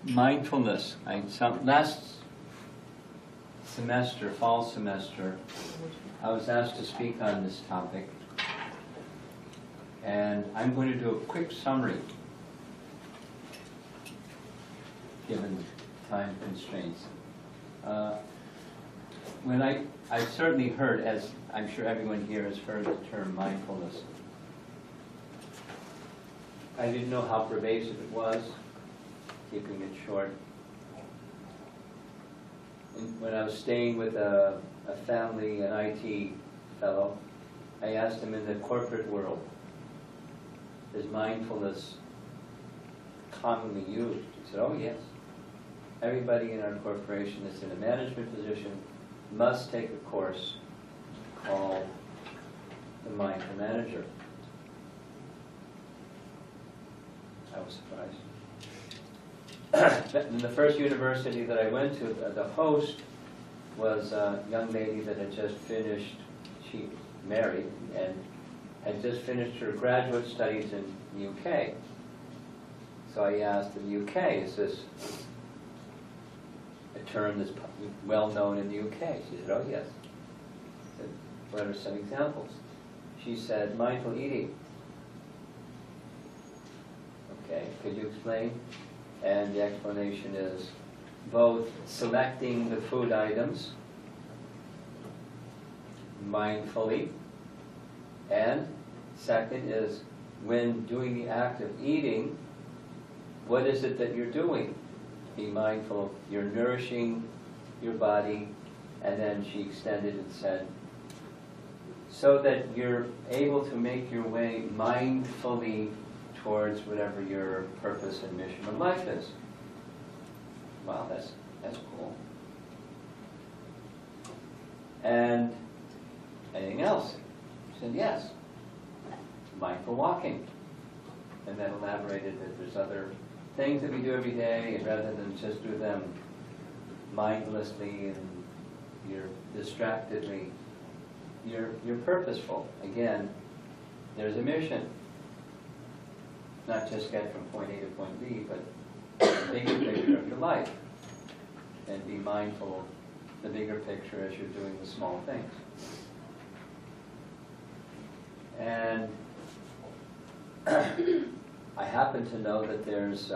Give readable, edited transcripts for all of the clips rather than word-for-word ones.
mindfulness. Last semester, fall semester, I was asked to speak on this topic, and I'm going to do a quick summary, given time constraints. When I certainly heard, as I'm sure everyone here has heard the term mindfulness, I didn't know how pervasive it was, keeping it short. And when I was staying with a family, an IT fellow, I asked him, in the corporate world, is mindfulness commonly used? He said, oh yes. Everybody in our corporation that's in a management position must take a course called the Mindful Manager. I was surprised. In the first university that I went to, the host was a young lady that had just finished, she married, and had just finished her graduate studies in the UK. So I asked, in the UK, is this a term that's well known in the UK? She said, oh yes. I said, what are some examples? She said, mindful eating. Okay, could you explain? And the explanation is both selecting the food items mindfully, and second is when doing the act of eating, what is it that you're doing? Be mindful, you're nourishing your body, and then she extended and said, so that you're able to make your way mindfully towards whatever your purpose and mission in life is. Wow, that's cool. And anything else? She said, yes. Mindful walking. And then elaborated that there's other things that we do every day, and rather than just do them mindlessly and you're distractedly, you're purposeful. Again, there's a mission. Not just get from point A to point B, but the bigger picture of your life. And be mindful of the bigger picture as you're doing the small things. And I happen to know that there's,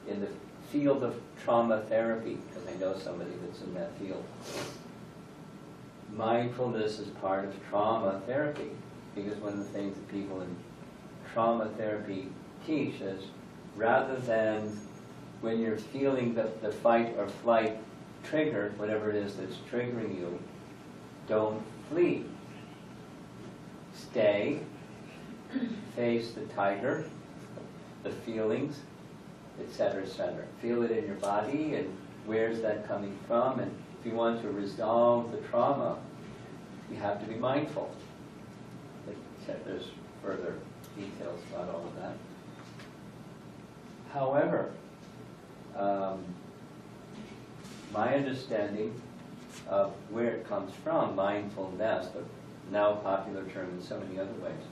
in the field of trauma therapy, because I know somebody that's in that field, mindfulness is part of trauma therapy. Because one of the things that people in trauma therapy teach is, rather than when you're feeling the fight or flight trigger, whatever it is that's triggering you, don't flee. Stay, face the tiger, the feelings, etc., etc. Feel it in your body, and where's that coming from? And if you want to resolve the trauma, you have to be mindful. There's further details about all of that. However, my understanding of where it comes from, mindfulness, the now popular term in so many other ways,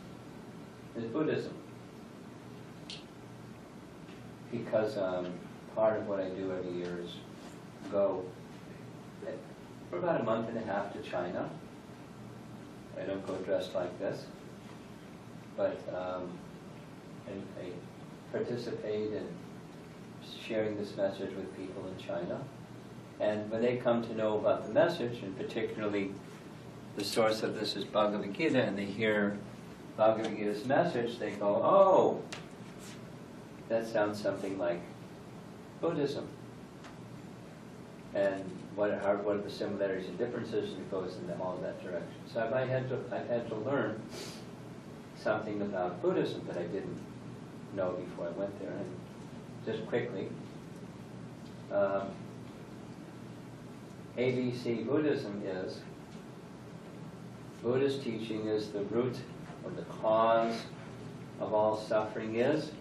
is Buddhism. Because part of what I do every year is go for about a month and a half to China. I don't go dressed like this, but I participate in sharing this message with people in China. And when they come to know about the message, and particularly the source of this is Bhagavad Gita, and they hear Bhagavad Gita's message, they go, oh, that sounds something like Buddhism. And what are the similarities and differences, and it goes in all that direction. So I've had to learn something about Buddhism that I didn't know before I went there. And just quickly, ABC Buddhism is, Buddhist teaching is the root or the cause of all suffering is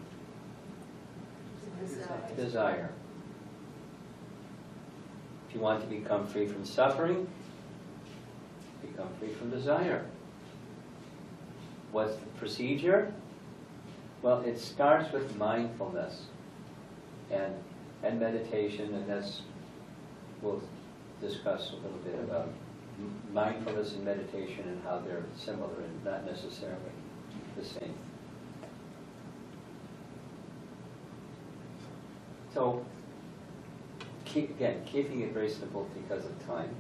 desire. If you want to become free from suffering, become free from desire. What's the procedure? Well, it starts with mindfulness. And and meditation, and we'll discuss a little bit about mindfulness and meditation and how they're similar and not necessarily the same. So, keeping it very simple because of time.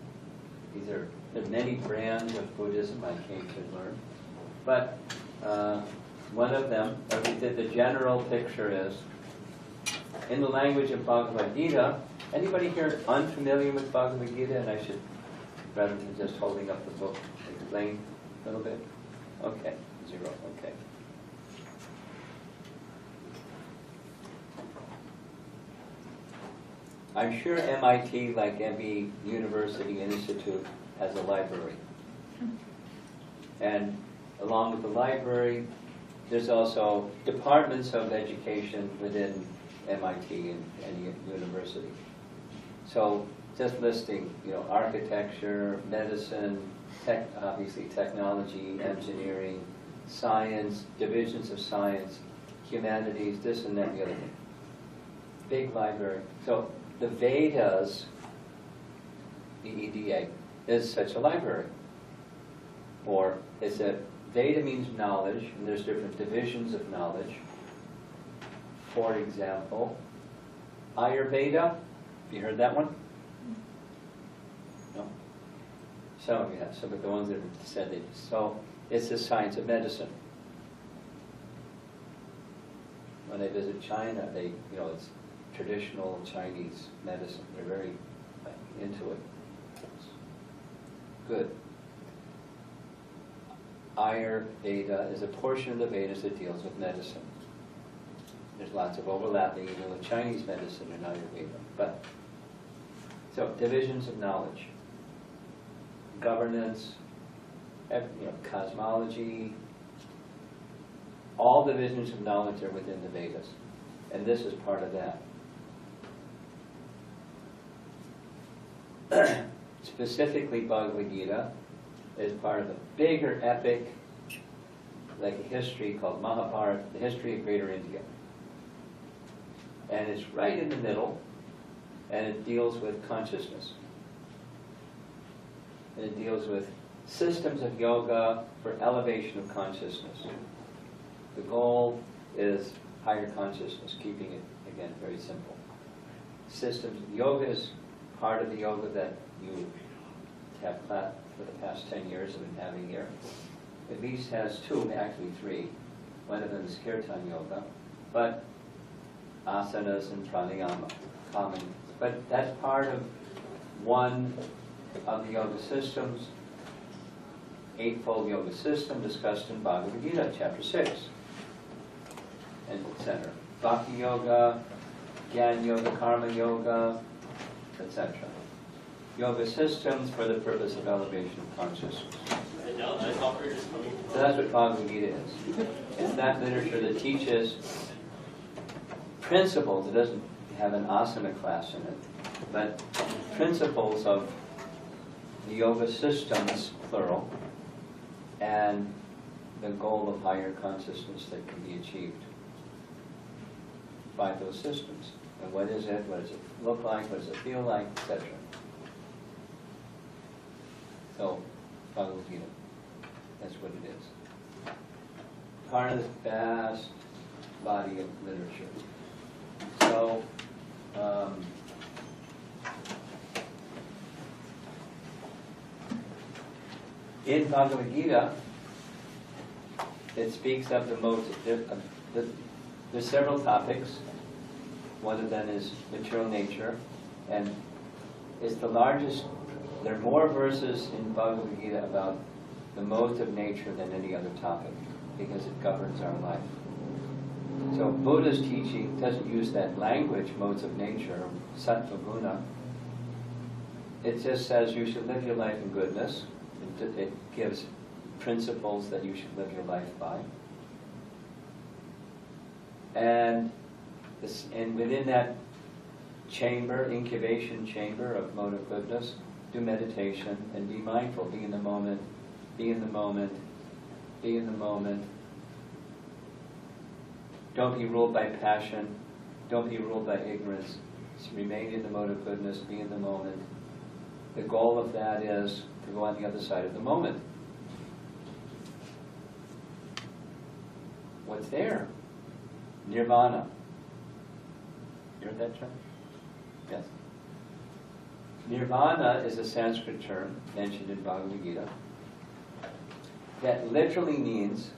There are many brands of Buddhism I came to learn, but one of them, the general picture is, in the language of Bhagavad Gita. Anybody here unfamiliar with Bhagavad Gita? And I should, rather than just holding up the book, explain a little bit? Okay, 0, okay. I'm sure MIT, like every university and institute, has a library. And along with the library, there's also departments of education within MIT and university. So just listing, architecture, medicine, obviously technology, engineering, science, divisions of science, humanities, this and that and the other thing. Big library. So the Vedas, VEDA, is such a library. Or Veda means knowledge, and there's different divisions of knowledge. For example, Ayurveda, have you heard that one? No? Some of you have, some of the ones that have said it. So it's the science of medicine. When they visit China, it's traditional Chinese medicine. They're very into it. It's good. Ayurveda is a portion of the Vedas that deals with medicine. There's lots of overlapping, with Chinese medicine and Ayurveda. So divisions of knowledge, governance, cosmology, all divisions of knowledge are within the Vedas. And this is part of that. Specifically, Bhagavad Gita is part of a bigger epic, like a history called Mahabharata, the history of Greater India. And it's right in the middle, and it deals with consciousness. And it deals with systems of yoga for elevation of consciousness. The goal is higher consciousness, keeping it, again, very simple. Systems, yoga is part of the yoga that you have for the past 10 years have been having here. At least has 2, actually 3. One of them is kirtan yoga, but asanas and pranayama, common. But that's part of one of the yoga systems, eightfold yoga system discussed in Bhagavad Gita, chapter 6, and etc. Bhakti yoga, Jnana yoga, karma yoga, etc. Yoga systems for the purpose of elevation of consciousness. So that's what Bhagavad Gita is. It's that literature that teaches principles. It doesn't have an asana class in it, but principles of the yoga systems, plural, and the goal of higher consciousness that can be achieved by those systems. And what is it? What does it look like? What does it feel like? Etc. So, Bhagavad Gita. That's what it is. Part of this vast body of literature. So, in Bhagavad Gita, it speaks of the most. There's several topics. One of them is material nature, and it's the largest. There are more verses in Bhagavad Gita about the modes of nature than any other topic, because it governs our life. So Buddha's teaching doesn't use that language, modes of nature, sattva guna. It just says you should live your life in goodness. It gives principles that you should live your life by. And within that chamber, incubation chamber of mode of goodness, do meditation and be mindful. Be in the moment. Be in the moment. Be in the moment. Don't be ruled by passion. Don't be ruled by ignorance. remain in the mode of goodness, be in the moment. The goal of that is to go on the other side of the moment. What's there? Nirvana. You heard that term? Yes. Nirvana is a Sanskrit term mentioned in Bhagavad Gita that literally means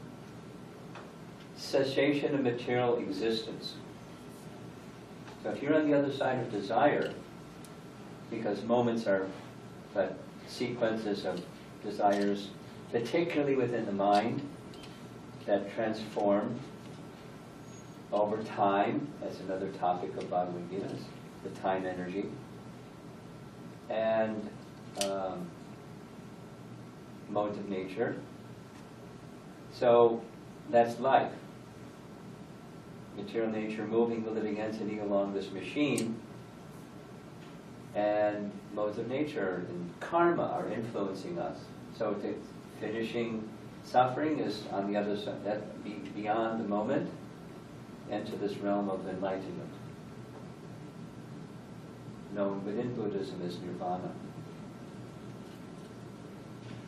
cessation of material existence. So if you're on the other side of desire, because moments are but sequences of desires, particularly within the mind, that transform over time. That's another topic of Bhagavad Gita, the time energy. And modes of nature. So that's life. Material nature moving the living entity along this machine, and modes of nature and karma are influencing us. So finishing suffering is on the other side, that beyond the moment, into this realm of enlightenment, known within Buddhism as nirvana.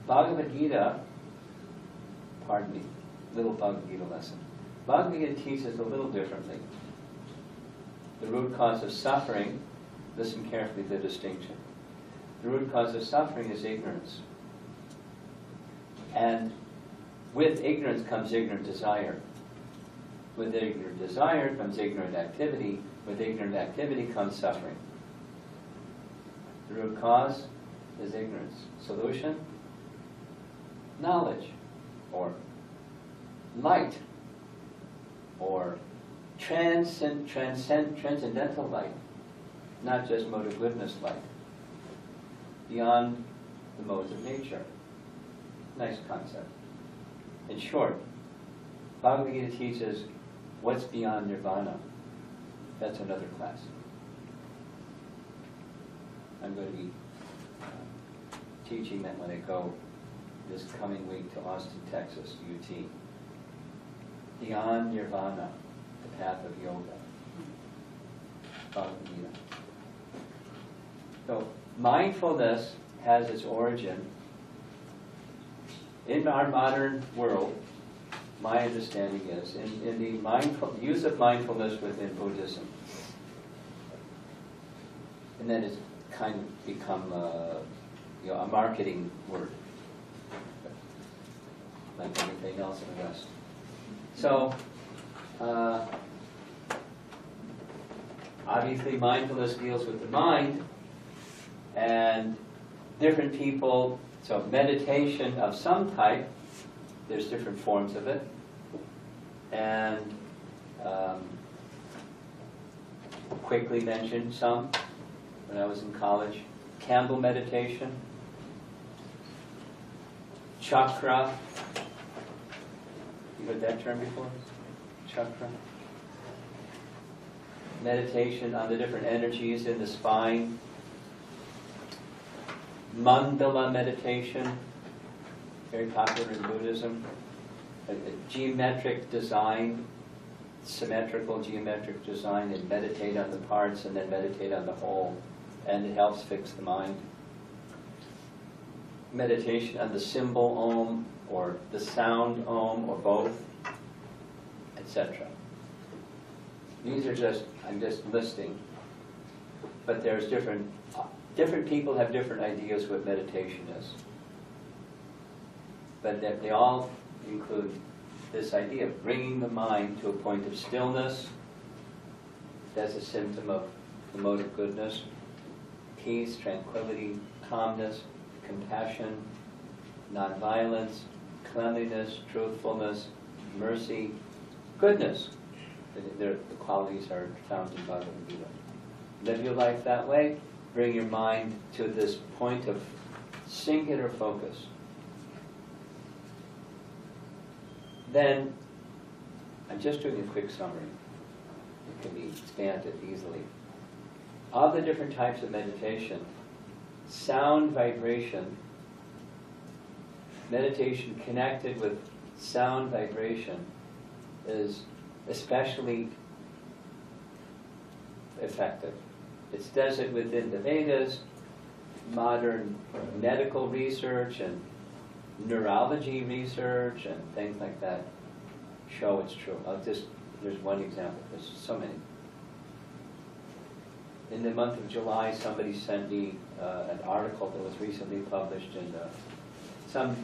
Bhagavad Gita, pardon me, little Bhagavad Gita lesson. Bhagavad Gita teaches a little differently. The root cause of suffering, listen carefully to the distinction. The root cause of suffering is ignorance. And with ignorance comes ignorant desire. With ignorant desire comes ignorant activity. With ignorant activity comes suffering. The root cause is ignorance. Solution? Knowledge, or light, or transcendental light, not just mode of goodness light, beyond the modes of nature. Nice concept. In short, Bhagavad Gita teaches what's beyond nirvana. That's another class. I'm going to be teaching that when I go this coming week to Austin, Texas, UT. Beyond nirvana, the path of yoga. Bhagavad Gita. So mindfulness has its origin in our modern world. My understanding is in the use of mindfulness within Buddhism, and then it's kind of become a marketing word, like everything else in the West. So, obviously mindfulness deals with the mind, and different people, so meditation of some type, there's different forms of it, and quickly mentioned some when I was in college. Candle meditation, chakra. You heard that term before? Chakra. Meditation on the different energies in the spine. Mandala meditation, very popular in Buddhism. A geometric design, symmetrical geometric design, and meditate on the parts and then meditate on the whole. And it helps fix the mind. Meditation on the symbol Om, or the sound Om, or both, etc. These are I'm just listing, but there's different people have different ideas what meditation is. But they all include this idea of bringing the mind to a point of stillness. That's a symptom of the mode of goodness. Peace, tranquility, calmness, compassion, nonviolence, cleanliness, truthfulness, mercy, goodness. The qualities are found in Bhagavad Gita. Live your life that way. Bring your mind to this point of singular focus. Then, I'm just doing a quick summary. It can be expanded easily. Of the different types of meditation, sound vibration, meditation connected with sound vibration is especially effective. It does it within the Vedas, modern medical research and neurology research and things like that show it's true. There's one example, there's so many. In the month of July, somebody sent me an article that was recently published in some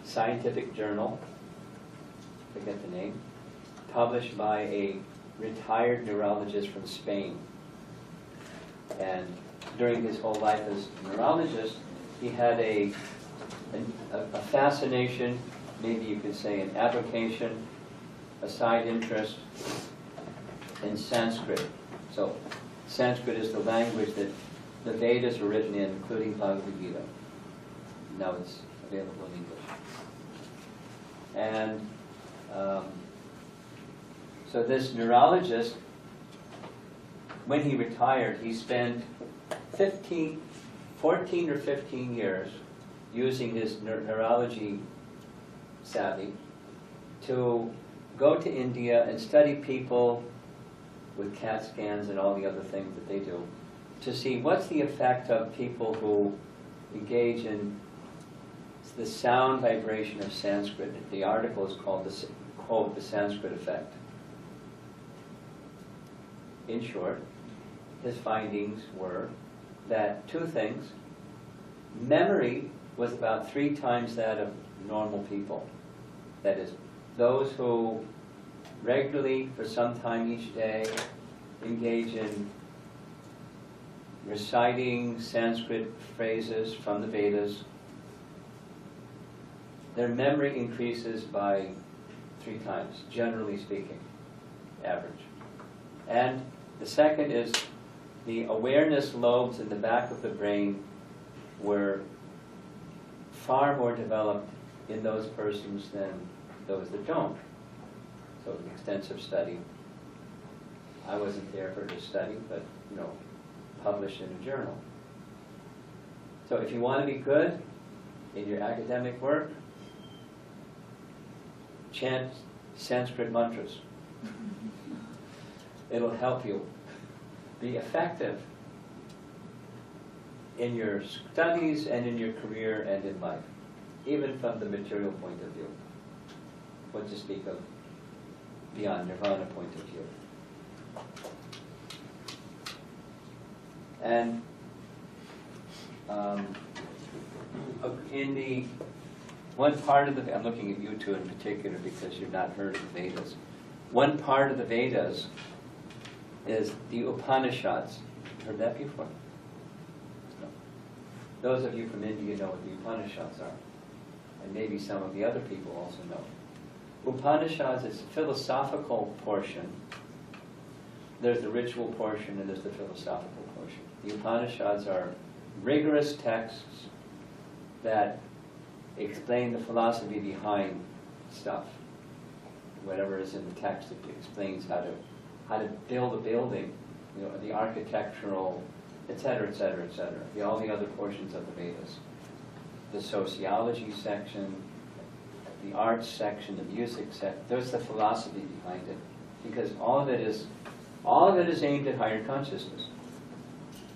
scientific journal, forget the name, published by a retired neurologist from Spain. And during his whole life as a neurologist, he had a fascination, maybe you could say an avocation, a side interest in Sanskrit. So Sanskrit is the language that the Vedas were written in, including Bhagavad Gita. Now it's available in English. And so this neurologist, when he retired, he spent 14 or 15 years using his neurology savvy to go to India and study people with CAT scans and all the other things that they do, to see what's the effect of people who engage in the sound vibration of Sanskrit. The article is called, quote, the Sanskrit effect. In short, his findings were that two things. Memory was about 3 times that of normal people. That is, those who regularly, for some time each day, engage in reciting Sanskrit phrases from the Vedas, their memory increases by 3 times, generally speaking, average. And the second is the awareness lobes in the back of the brain were far more developed in those persons than those that don't. So an extensive study. I wasn't there for his study, but published in a journal. So if you want to be good in your academic work, chant Sanskrit mantras. It'll help you be effective in your studies and in your career and in life, even from the material point of view. What to speak of beyond nirvana point of view. And in the one part of the, I'm looking at you two in particular because you've not heard of the Vedas. One part of the Vedas is the Upanishads. Heard that before? No. Those of you from India know what the Upanishads are. And maybe some of the other people also know. Upanishads is a philosophical portion. There's the ritual portion and there's the philosophical portion. The Upanishads are rigorous texts that explain the philosophy behind stuff. Whatever is in the text, it explains how to build a building, the architectural, etc., etc., etc. All the other portions of the Vedas. The sociology section, the arts section, the music section, there's the philosophy behind it. Because all of it is aimed at higher consciousness.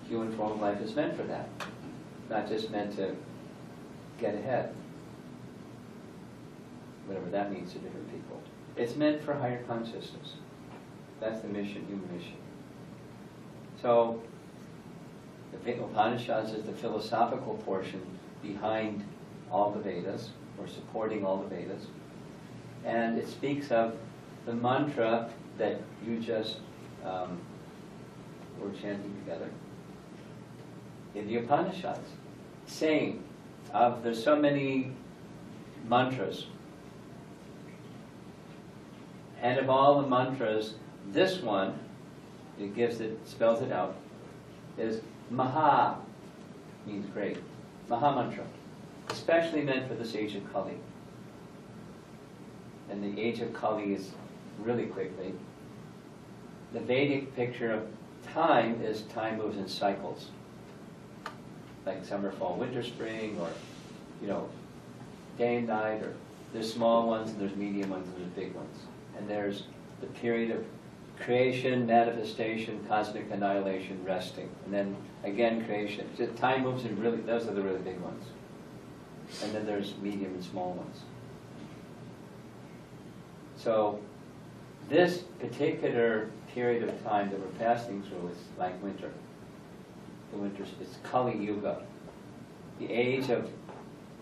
Human form of life is meant for that. Not just meant to get ahead. Whatever that means to different people. It's meant for higher consciousness. That's the mission, human mission. So, the Upanishads is the philosophical portion behind all the Vedas, or supporting all the Vedas. And it speaks of the mantra that you just were chanting together in the Upanishads, saying there's so many mantras, and of all the mantras, this one, spells it out, is Maha, means great. Maha mantra, especially meant for this age of Kali. And the age of Kali is really quickly. The Vedic picture of time is time moves in cycles. Like summer, fall, winter, spring, or, day and night, or there's small ones and there's medium ones and there's big ones. And there's the period of creation, manifestation, cosmic annihilation, resting. And then again creation. Just time moves in really, those are the really big ones. And then there's medium and small ones. So this particular period of time that we're passing through is like winter. The winter, it's Kali Yuga, the age of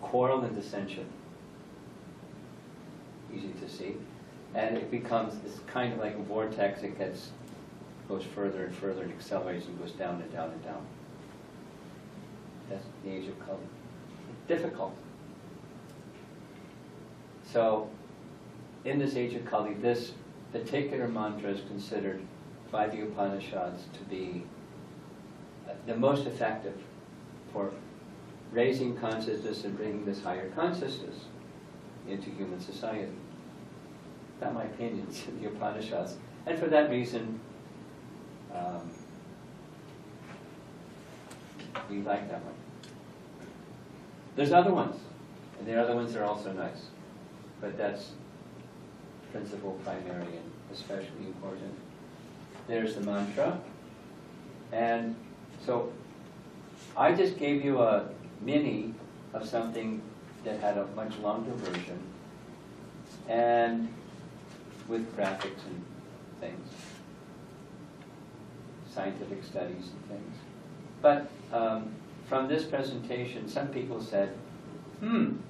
quarrel and dissension. Easy to see. And it becomes, it's kind of like a vortex. It goes further and further and accelerates and goes down and down and down. That's the age of Kali. Difficult. So, in this age of Kali, this particular mantra is considered by the Upanishads to be the most effective for raising consciousness and bringing this higher consciousness into human society. Not my opinion, it's in the Upanishads. And for that reason, we like that one. There's other ones, and the other ones are also nice. But that's principal, primary, and especially important. There's the mantra. And so I just gave you a mini of something that had a much longer version, and with graphics and things, scientific studies and things. But from this presentation, some people said, can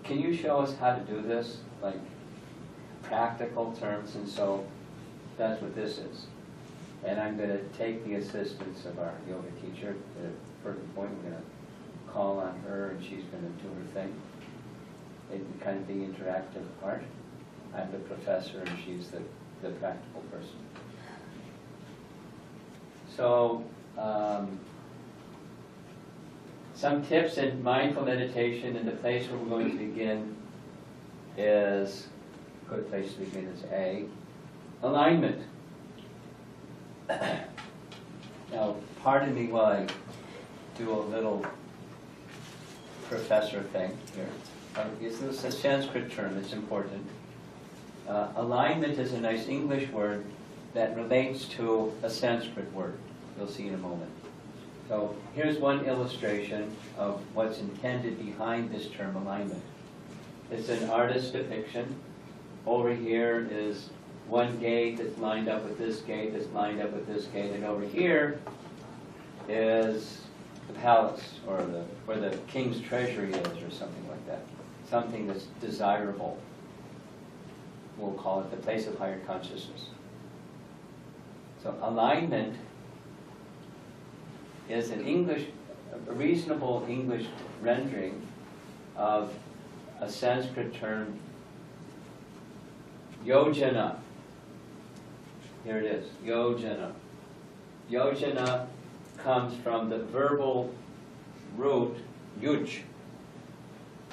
you show us how to do this, like practical terms? And so that's what this is. And I'm going to take the assistance of our yoga teacher at a certain point. We're going to call on her, and she's going to do her thing. It'd be kind of the interactive part. I'm the professor, and she's the practical person. So, some tips in mindful meditation, and the place where we're going to begin is, a good place to begin is A, alignment. Now, pardon me while I do a little professor thing here. This is a Sanskrit term, it's important. Alignment is a nice English word that relates to a Sanskrit word. You'll see in a moment. So here's one illustration of what's intended behind this term alignment. It's an artist's depiction. Over here is one gate that's lined up with this gate, that's lined up with this gate, and over here is the palace, or where the king's treasury is, or something like that. Something that's desirable. We'll call it the place of higher consciousness. So alignment is a reasonable English rendering of a Sanskrit term, yojana. Here it is, yojana. Yojana comes from the verbal root, yuj.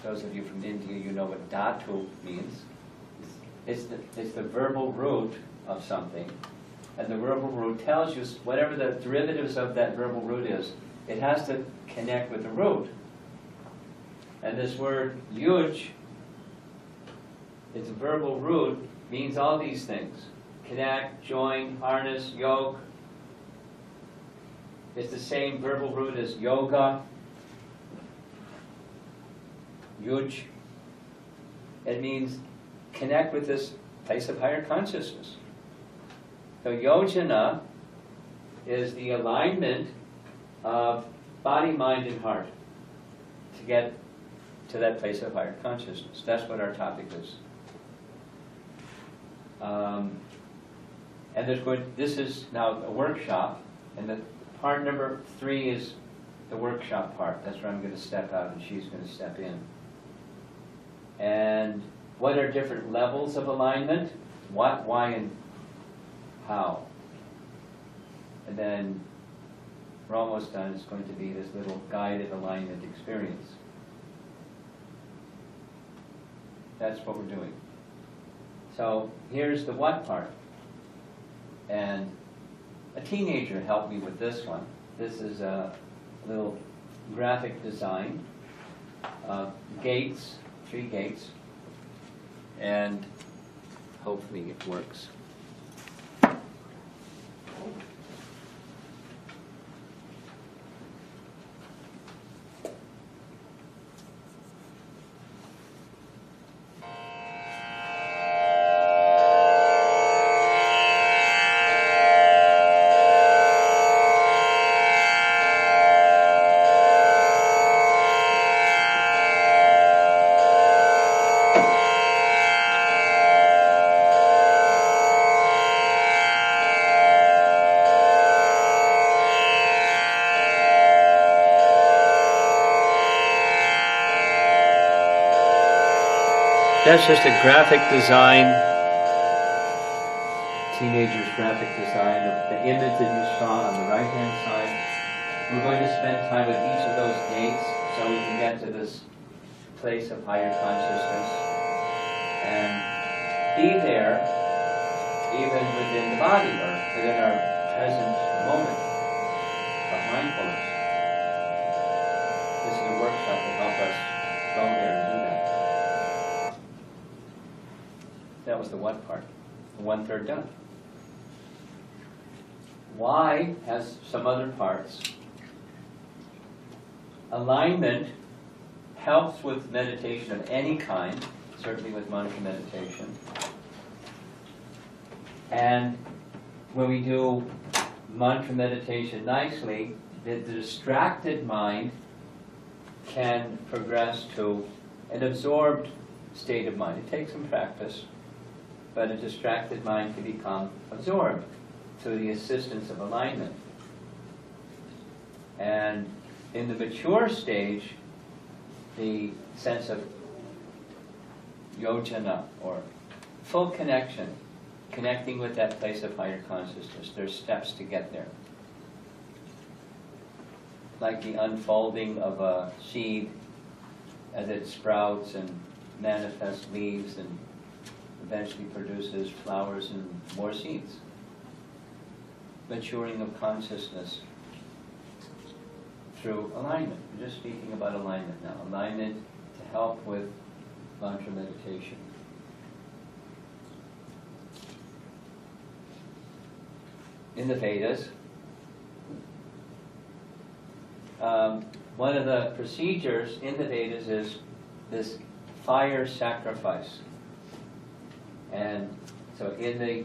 Those of you from India, you know what dhatu means. It's the verbal root of something. And the verbal root tells you whatever the derivatives of that verbal root is, it has to connect with the root. And this word yuj, its verbal root, means all these things. Connect, join, harness, yoke. It's the same verbal root as yoga, yuj. It means connect with this place of higher consciousness. So yojana is the alignment of body, mind, and heart to get to that place of higher consciousness. That's what our topic is. And this is now a workshop, and the part number 3 is the workshop part. That's where I'm going to step out and she's going to step in. And what are different levels of alignment? What, why, and how? And then we're almost done. It's going to be this little guided alignment experience. That's what we're doing. So here's the what part. And a teenager helped me with this one. This is a little graphic design. Gates, 3 gates. And hopefully it works. That's just a graphic design, teenager's graphic design of the image that you saw on the right-hand side. We're going to spend time with each of those gates so we can get to this place of higher consciousness and be there even within the body or within our present moment of mindfulness. This is a workshop to help us go there and do that. That was the what part. The 1/3 done. Why has some other parts. Alignment helps with meditation of any kind, certainly with mantra meditation. And when we do mantra meditation nicely, the distracted mind can progress to an absorbed state of mind. It takes some practice, but a distracted mind can become absorbed through the assistance of alignment. And in the mature stage, the sense of yojana, or full connection, connecting with that place of higher consciousness. There's steps to get there. Like the unfolding of a seed as it sprouts and manifests leaves and eventually produces flowers and more seeds. Maturing of consciousness through alignment. We're just speaking about alignment now. Alignment to help with mantra meditation. In the Vedas, one of the procedures in the Vedas is this fire sacrifice. And so in the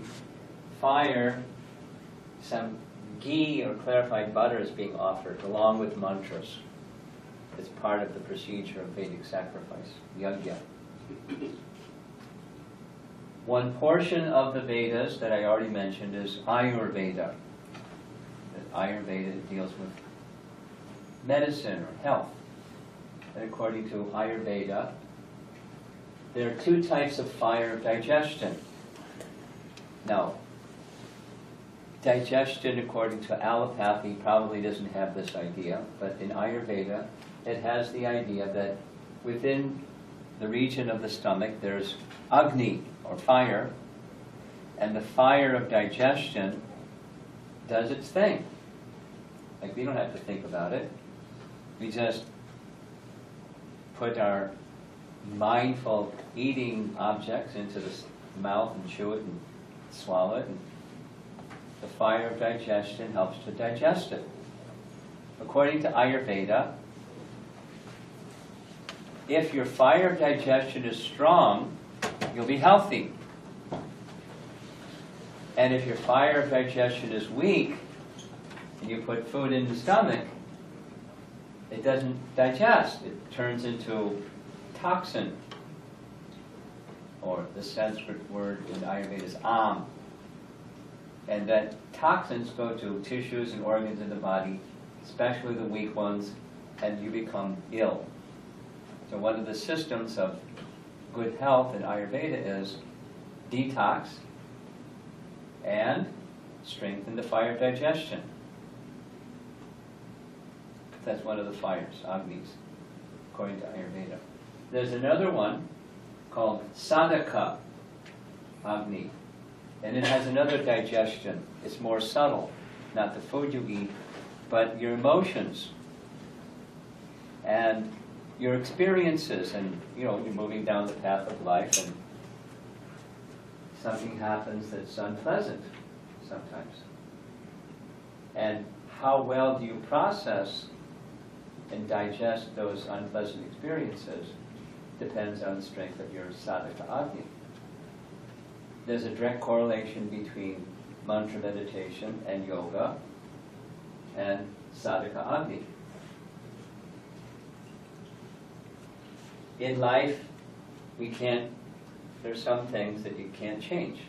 fire, some ghee or clarified butter is being offered along with mantras. It's part of the procedure of Vedic sacrifice, yajna. One portion of the Vedas that I already mentioned is Ayurveda. Ayurveda deals with medicine or health. And according to Ayurveda, there are two types of fire of digestion. Now, digestion, according to allopathy, probably doesn't have this idea, but in Ayurveda, it has the idea that within the region of the stomach, there's Agni, or fire, and the fire of digestion does its thing. Like, we don't have to think about it. We just put our mindful eating objects into the mouth and chew it and swallow it, and the fire of digestion helps to digest it. According to Ayurveda, if your fire of digestion is strong, you'll be healthy. And if your fire of digestion is weak, and you put food in the stomach, it doesn't digest. It turns into toxin, or the Sanskrit word in Ayurveda is am. And that toxins go to tissues and organs in the body, especially the weak ones, and you become ill. So one of the systems of good health in Ayurveda is detox and strengthen the fire of digestion. That's one of the fires, Agnis, according to Ayurveda. There's another one called Sadhaka Agni, and it has another digestion. It's more subtle, not the food you eat, but your emotions and your experiences, and you're moving down the path of life, and something happens that's unpleasant sometimes. And how well do you process and digest those unpleasant experiences depends on the strength of your sadhaka agni. There's a direct correlation between mantra meditation and yoga and sadhaka agni. In life, there's some things that you can't change.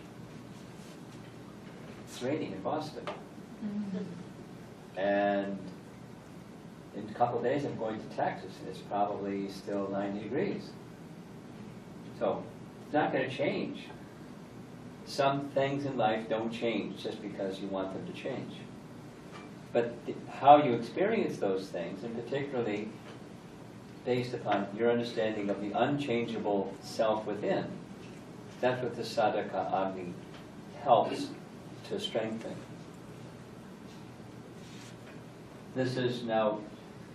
It's raining in Boston. Mm-hmm. And in a couple of days I'm going to Texas, and it's probably still 90 degrees. So It's not going to change. Some things in life don't change just because you want them to change. But how you experience those things, and particularly based upon your understanding of the unchangeable self within, that's what the sadhaka agni helps to strengthen. This is now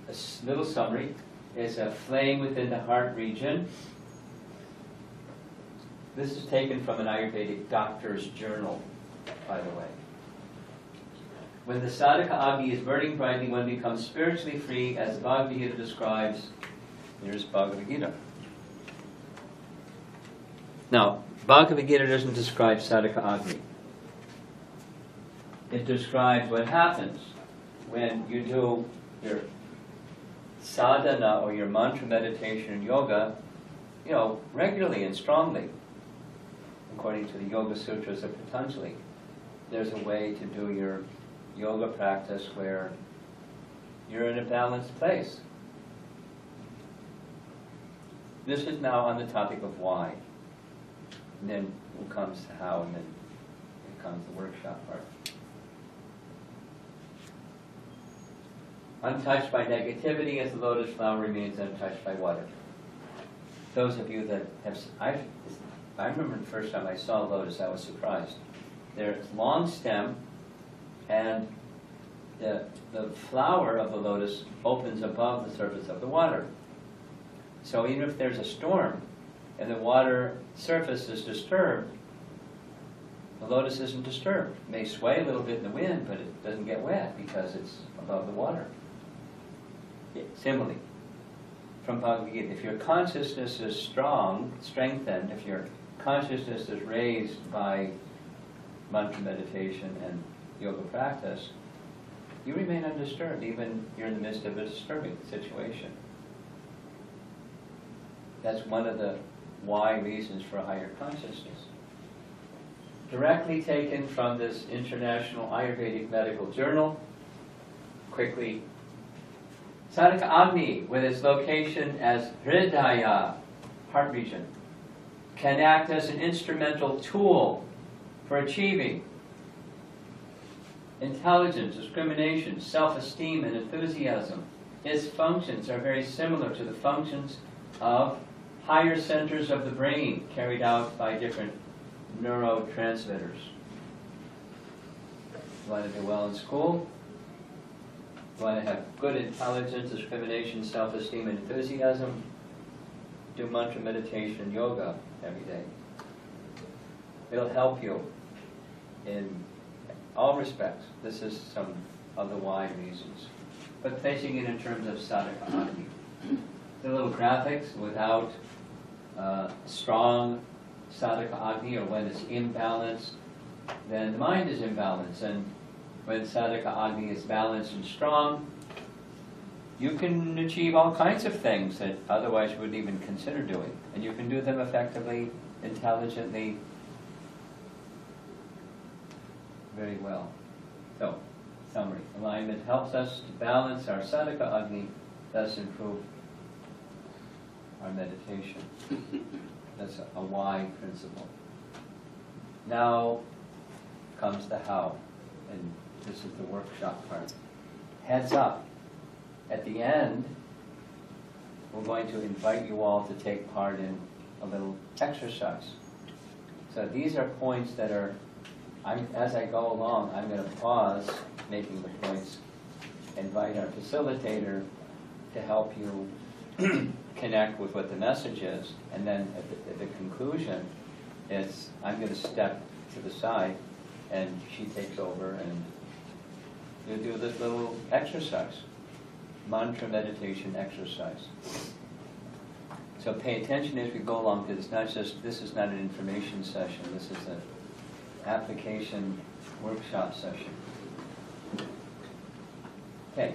a little summary. It's a flame within the heart region. This is taken from an Ayurvedic doctor's journal, by the way. When the sadhaka agni is burning brightly, one becomes spiritually free, as the Bhagavad Gita describes. Here's Bhagavad Gita. Now, Bhagavad Gita doesn't describe sadhaka agni. It describes what happens when you do your sadhana or your mantra meditation and yoga, regularly and strongly. According to the Yoga Sutras of Patanjali, there's a way to do your yoga practice where you're in a balanced place. This is now on the topic of why. And then it comes to how, and then it comes the workshop part. Untouched by negativity, as the lotus flower remains untouched by water. Those of you that have, I remember the first time I saw a lotus, I was surprised. There's long stem, and the flower of the lotus opens above the surface of the water. So even if there's a storm and the water surface is disturbed, the lotus isn't disturbed. It may sway a little bit in the wind, but it doesn't get wet because it's above the water. Similarly, from Bhagavad Gita, if your consciousness is strengthened, if your consciousness is raised by mantra meditation and yoga practice, you remain undisturbed, even you're in the midst of a disturbing situation. That's one of the why reasons for a higher consciousness. Directly taken from this International Ayurvedic Medical Journal. Quickly, sadhaka agni, with its location as hridaya, heart region, can act as an instrumental tool for achieving intelligence, discrimination, self-esteem, and enthusiasm. Its functions are very similar to the functions of higher centers of the brain carried out by different neurotransmitters. You want to do well in school? You want to have good intelligence, discrimination, self-esteem, and enthusiasm? Do mantra meditation and yoga every day. It'll help you in all respects. This is some of the why reasons. But facing it in terms of sadhaka agni. The little graphics without strong sadhaka agni, or when it's imbalanced, then the mind is imbalanced. And when sadhaka agni is balanced and strong, you can achieve all kinds of things that otherwise you wouldn't even consider doing. And you can do them effectively, intelligently, very well. So, summary. Alignment helps us to balance our sadhaka agni, thus improve our meditation. That's a why principle. Now comes the how, and this is the workshop part. Heads up. At the end, we're going to invite you all to take part in a little exercise. So these are points that are, as I go along, I'm going to pause making the points, invite our facilitator to help you connect with what the message is, and then at the conclusion, I'm going to step to the side, and she takes over, and you do this little exercise, mantra meditation exercise. So pay attention as we go along, because this is not an information session, this is an application workshop session. Okay,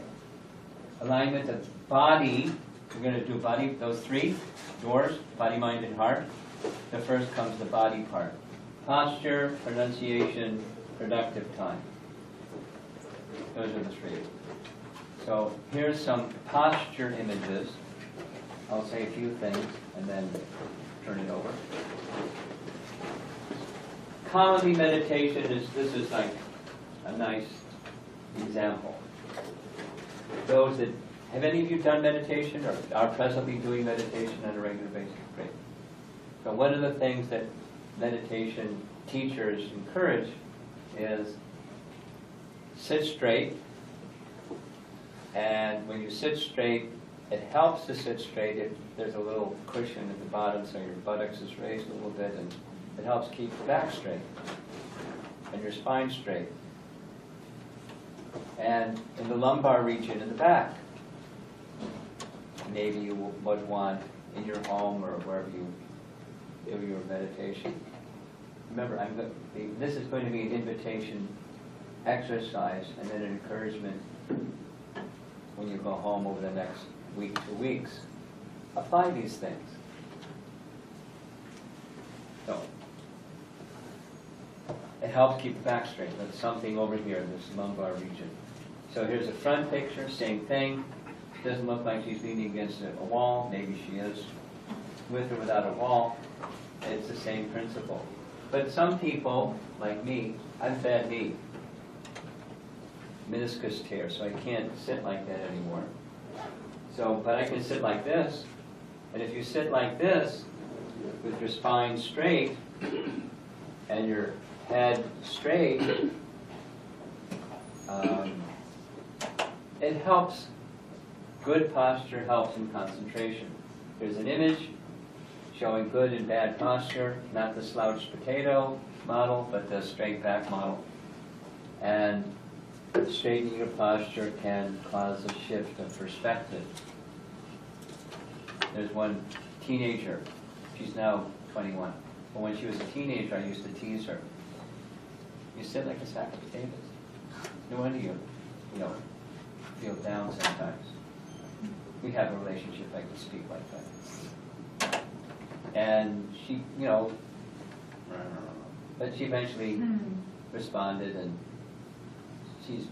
alignment of body. We're going to do body, those three doors, body, mind, and heart. The first comes the body part. Posture, pronunciation, productive time. Those are the three. So here's some posture images. I'll say a few things and then turn it over. Commonly meditation this is like a nice example. Those that, have any of you done meditation or are presently doing meditation on a regular basis? Great. So one of the things that meditation teachers encourage is sit straight, and when you sit straight, it helps to sit straight if there's a little cushion at the bottom so your buttocks is raised a little bit, and it helps keep your back straight and your spine straight. And in the lumbar region in the back, maybe you would want in your home or wherever you do your meditation. Remember, this is going to be an invitation exercise and then an encouragement when you go home over the next week, 2 weeks. Apply these things. So, it helps keep the back straight. That's something over here in this lumbar region. So here's a front picture, same thing. Doesn't look like she's leaning against a wall. Maybe she is. With or without a wall, it's the same principle. But some people, like me, I have bad knee. Meniscus tear, so I can't sit like that anymore. So, but I can sit like this. And if you sit like this, with your spine straight, and your head straight, it helps. Good posture helps in concentration. There's an image showing good and bad posture, not the slouched potato model, but the straight back model. And straightening your posture can cause a shift of perspective. There's one teenager, she's now 21, but when she was a teenager I used to tease her. You sit like a sack of potatoes. No wonder you feel down sometimes. We have a relationship, I can speak like that. And she, but she eventually responded, and she's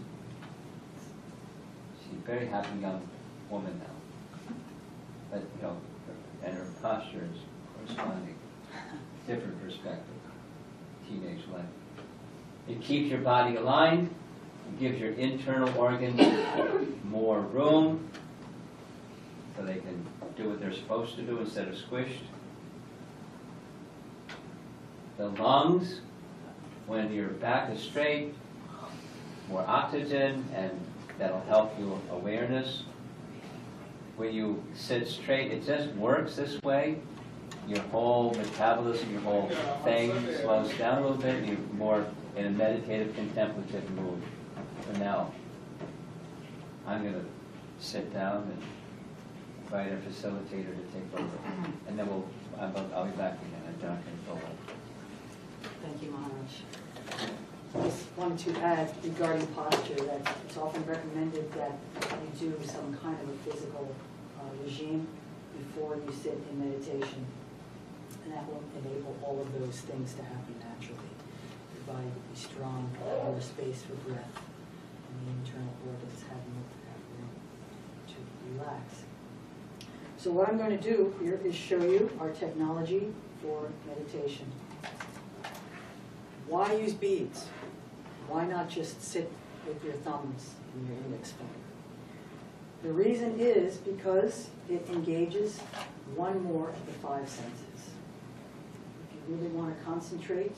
a very happy young woman now. But, and her posture is corresponding. Different perspective. Teenage life. It keeps your body aligned. It gives your internal organs more room so they can do what they're supposed to do instead of squished. The lungs, when your back is straight, more oxygen, and that'll help you awareness. When you sit straight, it just works this way. Your whole metabolism, your whole thing slows down a little bit, and you're more in a meditative, contemplative mood. So now, I'm going to sit down and invite our facilitator to take over. And then I'll be back again. I'm not going to go away. Thank you, Maharaj. I just wanted to add regarding posture that it's often recommended that you do some kind of a physical regime before you sit in meditation. And that will enable all of those things to happen naturally. Your body will be strong, more space for breath, and the internal organs have room to relax. So what I'm going to do here is show you our technology for meditation. Why use beads? Why not just sit with your thumbs and your index finger? The reason is because it engages one more of the five senses. If you really want to concentrate,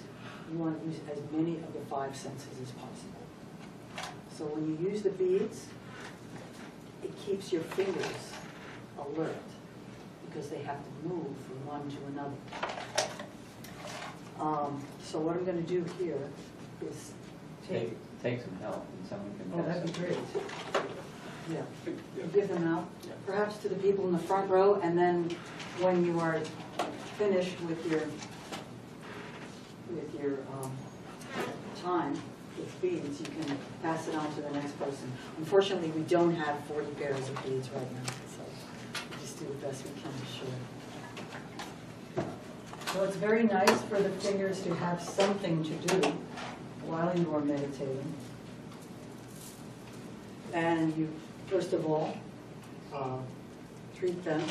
you want to use as many of the five senses as possible. So when you use the beads, it keeps your fingers alert because they have to move from one to another. So what I'm going to do here is take some help, and someone can. Oh, that'd be great. Yeah, give them out, perhaps to the people in the front row, and then when you are finished with your time with beads, you can pass it on to the next person. Unfortunately, we don't have 40 pairs of beads right now, so we just do the best we can to show it. So it's very nice for the fingers to have something to do while you are meditating. And you, first of all, treat them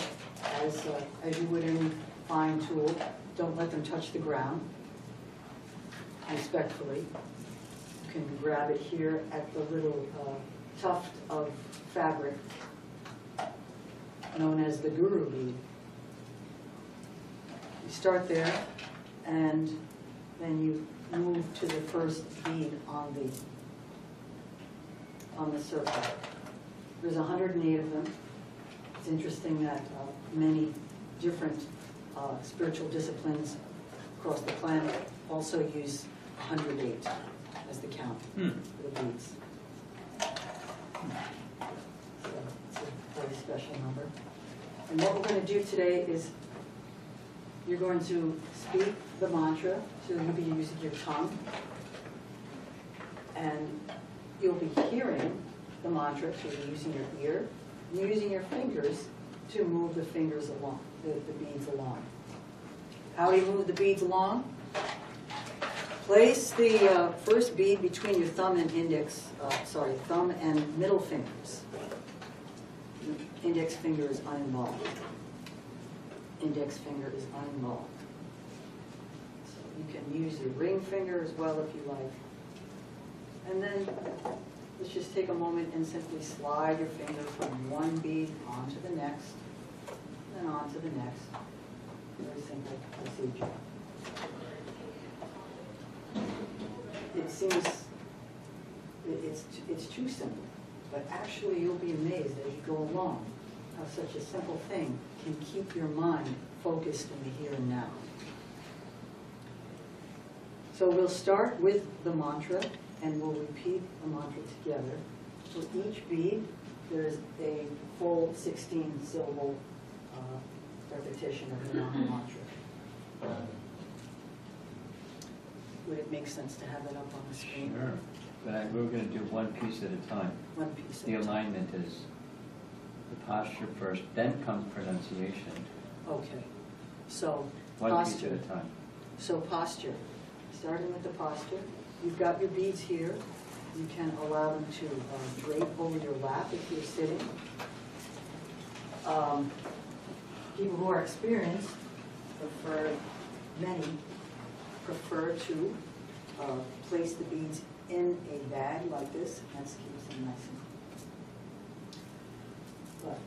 as you would any fine tool. Don't let them touch the ground. Respectfully. You can grab it here at the little tuft of fabric known as the guru bead. You start there, and then you move to the first bead on the circle. There's 108 of them. It's interesting that many different spiritual disciplines across the planet also use 108 as the count for the beads. So it's a very special number. And what we're going to do today is you're going to speak the mantra, so you'll be using your tongue, and you'll be hearing the mantra, so you're using your ear, and you're using your fingers to move the fingers along, the beads along. How do you move the beads along? Place the first bead between your thumb and thumb and middle fingers. The index finger is uninvolved. Index finger is uninvolved. So you can use your ring finger as well if you like. And then let's just take a moment and simply slide your finger from one bead onto the next, and then onto the next. Very simple procedure. It seems it's too simple, but actually you'll be amazed as you go along how such a simple thing can keep your mind focused in the here and now. So we'll start with the mantra, and we'll repeat the mantra together. For each bead, there's a full 16-syllable repetition of the Maha mantra. Would it make sense to have that up on the screen? Sure, but we're going to do one piece at a time. One piece. The alignment is the posture first, then comes pronunciation. Okay. So One piece posture. at a time. So posture. Starting with the posture. You've got your beads here. You can allow them to drape over your lap if you're sitting. People who are experienced many prefer to place the beads in a bag like this. That keeps them nice and cool. But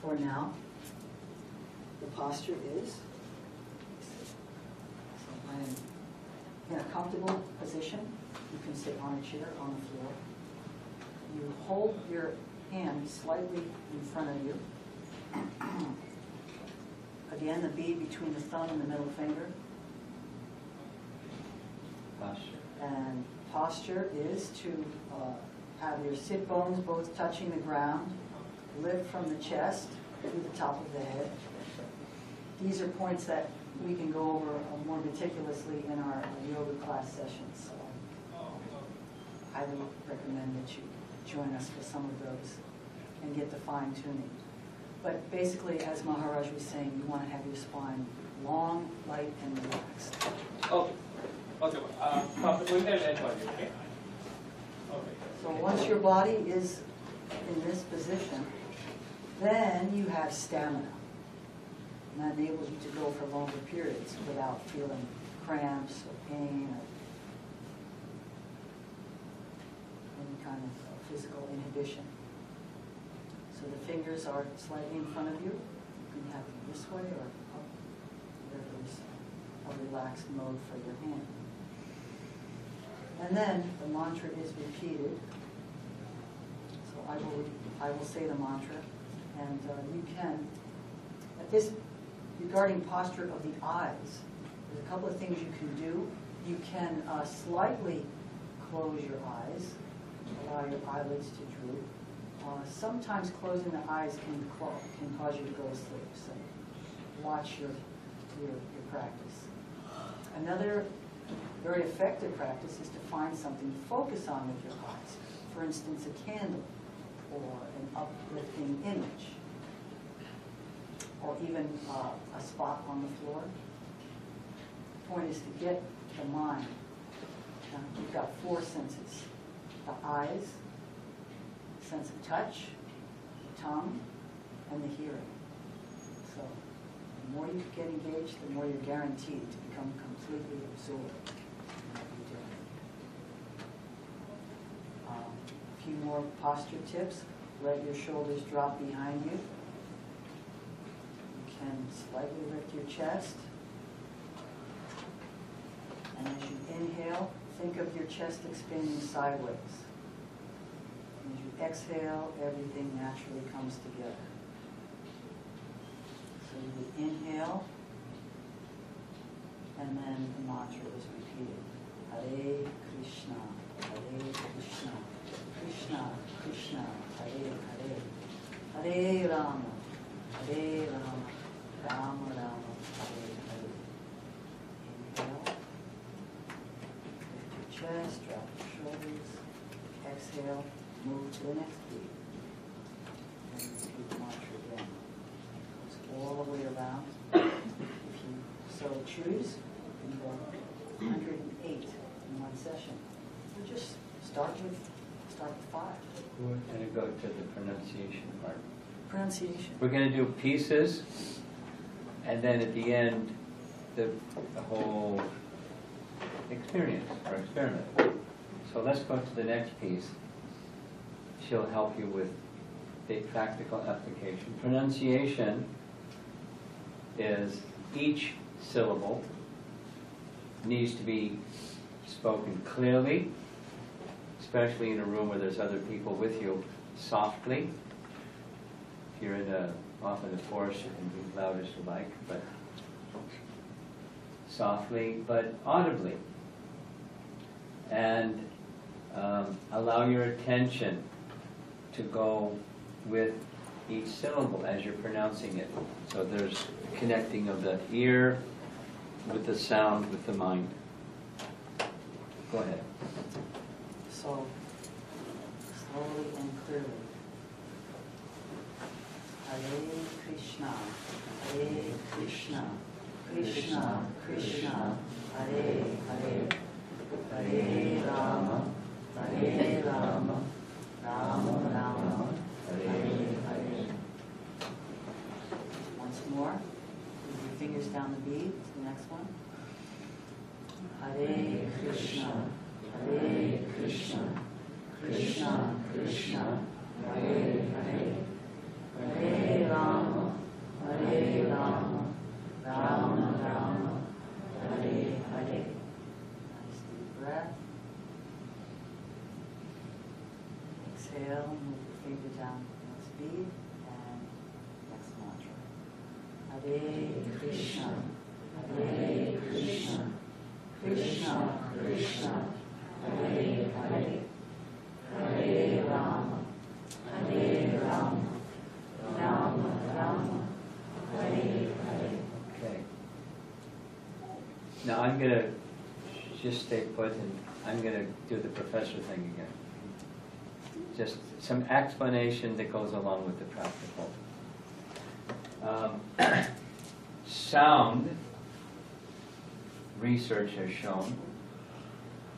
for now, the posture is, so I am in a comfortable position. You can sit on a chair, on the floor. You hold your hand slightly in front of you. Again, the bead between the thumb and the middle finger. Posture. And posture is to have your sit bones both touching the ground, lift from the chest to the top of the head. These are points that we can go over more meticulously in our yoga class sessions. So I highly recommend that you join us for some of those and get the fine tuning. But basically, as Maharaj was saying, you want to have your spine long, light, and relaxed. Okay. Okay. Okay. So once your body is in this position, then you have stamina. And that enables you to go for longer periods without feeling cramps or pain or any kind of physical inhibition. So the fingers are slightly in front of you. You can have them this way or up. There's a relaxed mode for your hand. And then the mantra is repeated. So I will say the mantra, and you can, at this, regarding posture of the eyes, there's a couple of things you can do. You can slightly close your eyes, allow your eyelids to droop. Sometimes closing the eyes can cause you to go to sleep, so watch your practice. Another very effective practice is to find something to focus on with your eyes. For instance, a candle, or an uplifting image, or even a spot on the floor. The point is to get the mind. You've got four senses: the eyes, sense of touch, the tongue, and the hearing. So The more you get engaged, the more you're guaranteed to become completely absorbed in what you're doing. A few more posture tips. Let your shoulders drop behind you. You can slightly lift your chest. And as you inhale, think of your chest expanding sideways. And as you exhale, everything naturally comes together. So you inhale, and then the mantra is repeated. Hare Krishna, Hare Krishna, Krishna Krishna, Hare Hare, Hare Rama, Hare Rama, Rama Rama, Hare Hare. Inhale, lift your chest, drop your shoulders. Exhale, move to the next beat. And repeat the mantra again. Goes all the way around. If you so choose, you can go 108 in one session. Or just start with 5. We're going to go to the pronunciation part. Pronunciation. We're going to do pieces, and then at the end, the whole experience or experiment. So let's go to the next piece. She'll help you with the practical application. Pronunciation is each syllable needs to be spoken clearly, especially in a room where there's other people with you, softly. If you're in off in the forest, you can be loud as you like, but softly, but audibly. And allow your attention to go with each syllable as you're pronouncing it. So there's connecting of the ear with the sound, with the mind. Go ahead. So, slowly and clearly. Hare Krishna, Hare Krishna, Krishna Krishna, Hare Hare, Hare Rama, Hare Rama, Rama Rama, Hare Hare. Once more, move your fingers down the beat to the next one. Hare Krishna, Hare Krishna, Krishna Krishna, Hare Hare, Hare Rama, Hare Rama, Rama Rama, Hare Hare. Nice deep breath. Exhale, move your finger down the next beat, and next mantra. Hare Krishna, Hare Krishna, Krishna Krishna, Hare Hare, Hare Rama, Hare Rama, Rama Rama, Hare Hare. Okay. Now I'm going to just stay put, and I'm going to do the professor thing again. Just some explanation that goes along with the practical. Sound research has shown,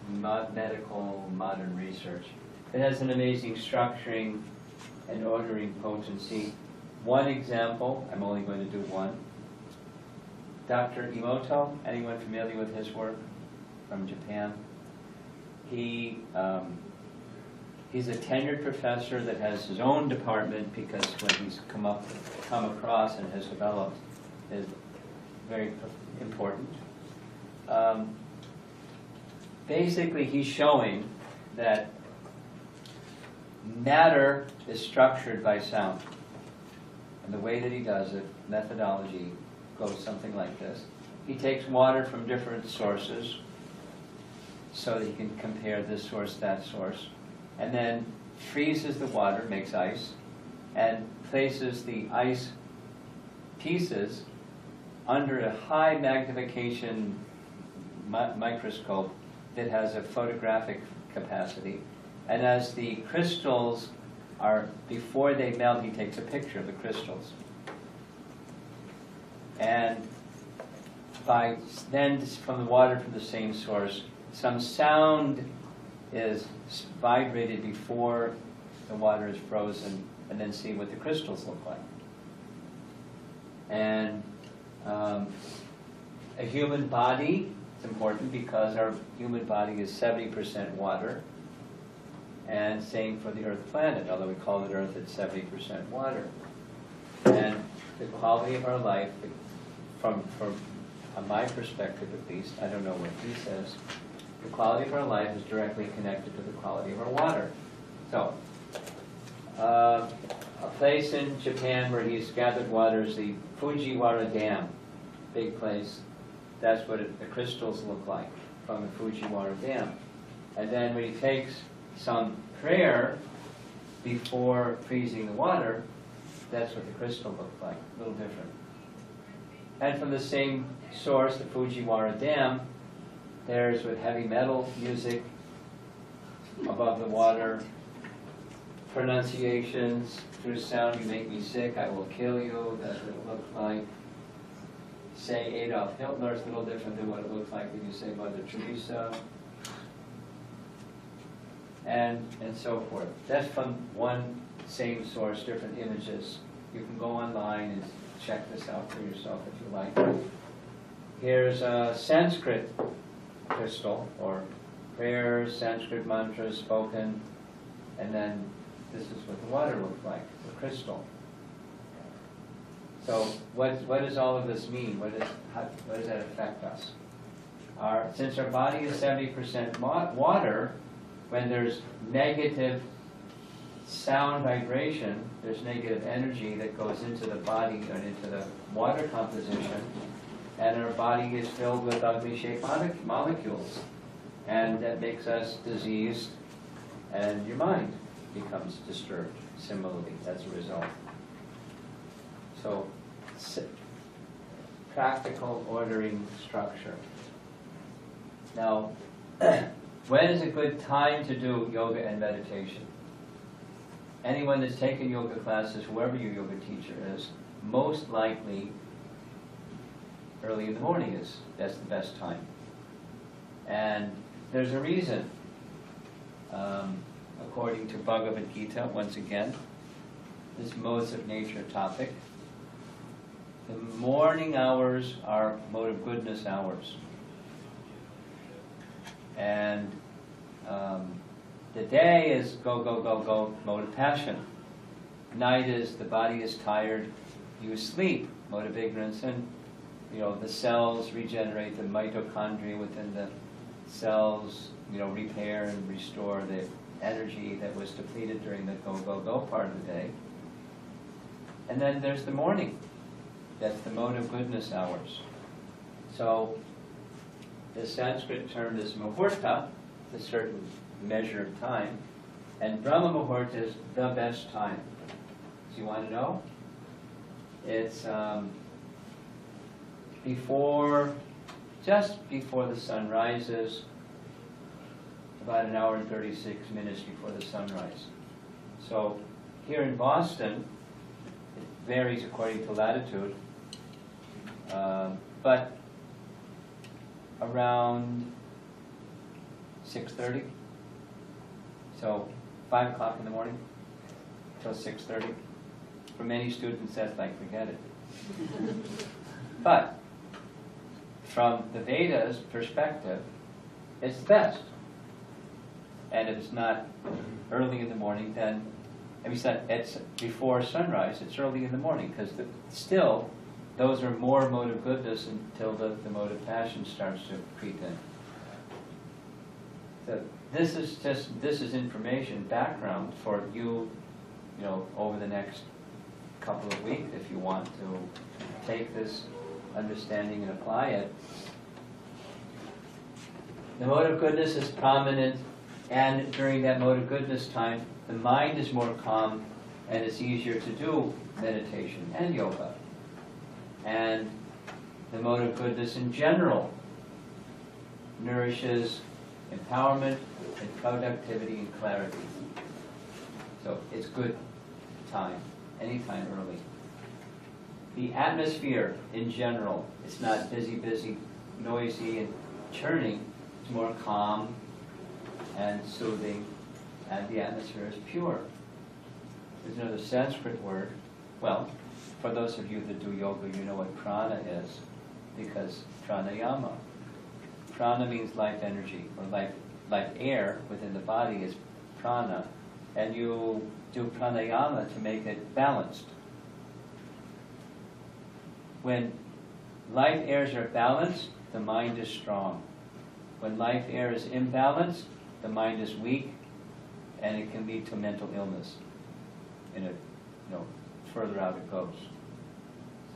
medical modern research, it has an amazing structuring and ordering potency. One example, I'm only going to do one. Dr. Emoto, anyone familiar with his work from Japan? He's a tenured professor that has his own department because what he's come across and has developed is very important. Basically, he's showing that matter is structured by sound. And the way that he does it, methodology, goes something like this. He takes water from different sources so that he can compare this source, that source, and then freezes the water, makes ice, and places the ice pieces under a high magnification microscope that has a photographic capacity. And as the crystals are, before they melt, he takes a picture of the crystals. And by then, from the water from the same source, some sound is vibrated before the water is frozen, and then see what the crystals look like. And A human body, it's important because our human body is 70% water, and same for the Earth planet, although we call it Earth, it's 70% water. And the quality of our life, from my perspective at least, I don't know what he says, the quality of our life is directly connected to the quality of our water. So, a place in Japan where he's gathered water is the Fujiwara Dam, big place. That's what the crystals look like from the Fujiwara Dam. And then when he takes some prayer before freezing the water, that's what the crystal looked like, a little different. And from the same source, the Fujiwara Dam, there's with heavy metal music above the water, pronunciations, through sound you make me sick, I will kill you, that's what it looks like. Say Adolf Hitler is a little different than what it looks like when you say Mother Teresa. And so forth. That's from one same source, different images. You can go online and check this out for yourself if you like. Here's a Sanskrit crystal, or prayers, Sanskrit mantras spoken, and then this is what the water looks like, the crystal. So what does all of this mean? What does that affect us? Since our body is 70% water, when there's negative sound vibration, there's negative energy that goes into the body and into the water composition, and our body is filled with ugly shaped molecules, and that makes us diseased, and your mind becomes disturbed similarly as a result. So, practical ordering structure. Now, when is a good time to do yoga and meditation? Anyone that's taken yoga classes, whoever your yoga teacher is, most likely early in the morning that's the best time. And there's a reason. According to Bhagavad Gita, once again, this modes of nature topic, the morning hours are mode of goodness hours. And the day is go, go, go, go, mode of passion. Night is the body is tired, you sleep, mode of ignorance, and the cells regenerate, the mitochondria within the cells, repair and restore the energy that was depleted during the go, go, go part of the day. And then there's the morning. That's the mode of goodness hours. So the Sanskrit term is muhurta, a certain measure of time, and Brahma Muhurta is the best time. So you want to know? It's just before the sun rises, about an hour and 36 minutes before the sunrise. So here in Boston, it varies according to latitude, but around 6:30. So 5 o'clock in the morning till 6:30. For many students, that's like, forget it. But from the Vedas' perspective, it's the best. And if it's not early in the morning, then, it's before sunrise, it's early in the morning, because still, those are more mode of goodness until the mode of passion starts to creep in. So this is information, background for you, over the next couple of weeks, if you want to take this understanding and apply it. The mode of goodness is prominent, and during that mode of goodness time, the mind is more calm, and it's easier to do meditation and yoga. And the mode of goodness in general nourishes empowerment and productivity and clarity. So it's good time, anytime early. The atmosphere in general, it's not busy, noisy and churning. It's more calm and soothing, and the atmosphere is pure. There's another Sanskrit word. Well, for those of you that do yoga, you know what prana is, because pranayama. Prana means life energy, or life air within the body is prana, and you do pranayama to make it balanced. When life airs are balanced, the mind is strong. When life air is imbalanced, the mind is weak, and it can lead to mental illness. Further out it goes.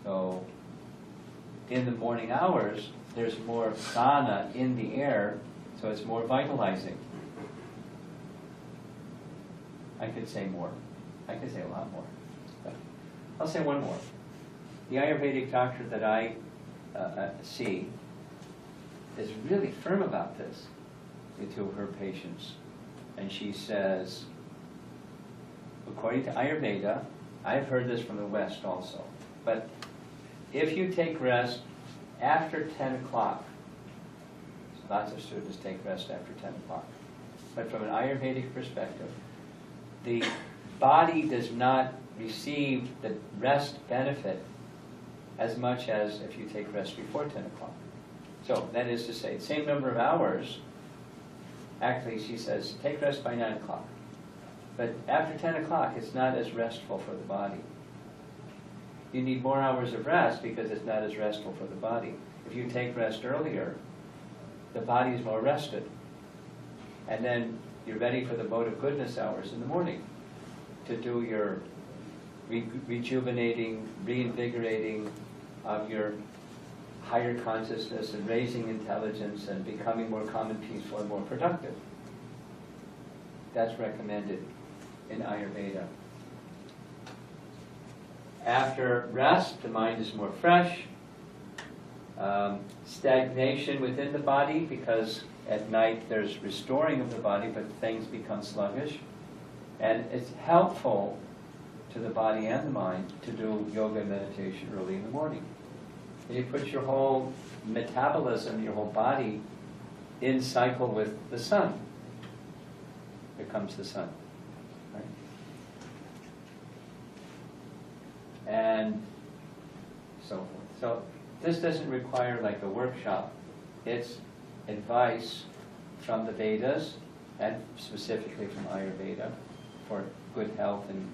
So, in the morning hours, there's more prana in the air, so it's more vitalizing. I could say more. I could say a lot more. But I'll say one more. The Ayurvedic doctor that I see is really firm about this to her patients. And she says, according to Ayurveda, I've heard this from the West also, but if you take rest after 10 o'clock, lots of students take rest after 10 o'clock, but from an Ayurvedic perspective, the body does not receive the rest benefit as much as if you take rest before 10 o'clock. So that is to say, same number of hours, actually she says, take rest by 9 o'clock. But after 10 o'clock, it's not as restful for the body. You need more hours of rest because it's not as restful for the body. If you take rest earlier, the body is more rested. And then you're ready for the mode of goodness hours in the morning to do your rejuvenating, reinvigorating of your higher consciousness and raising intelligence and becoming more calm and peaceful and more productive. That's recommended in Ayurveda. After rest, the mind is more fresh. Stagnation within the body, because at night there's restoring of the body, but things become sluggish. And it's helpful to the body and the mind to do yoga and meditation early in the morning. And you put your whole metabolism, your whole body, in cycle with the sun. Here comes the sun. Right? And so forth. So this doesn't require like a workshop. It's advice from the Vedas, and specifically from Ayurveda, for good health and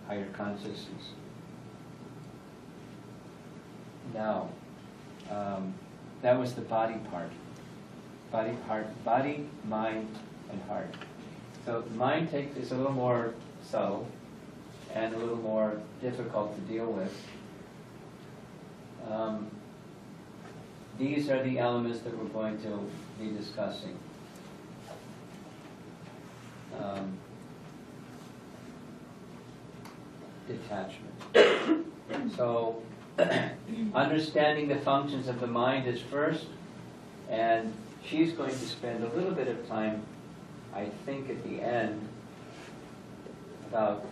higher consciousness. Now, that was the body part. Body, mind, and heart. So the mind is a little more subtle and a little more difficult to deal with. These are the elements that we're going to be discussing. Detachment. So, understanding the functions of the mind is first, and she's going to spend a little bit of time, I think, at the end about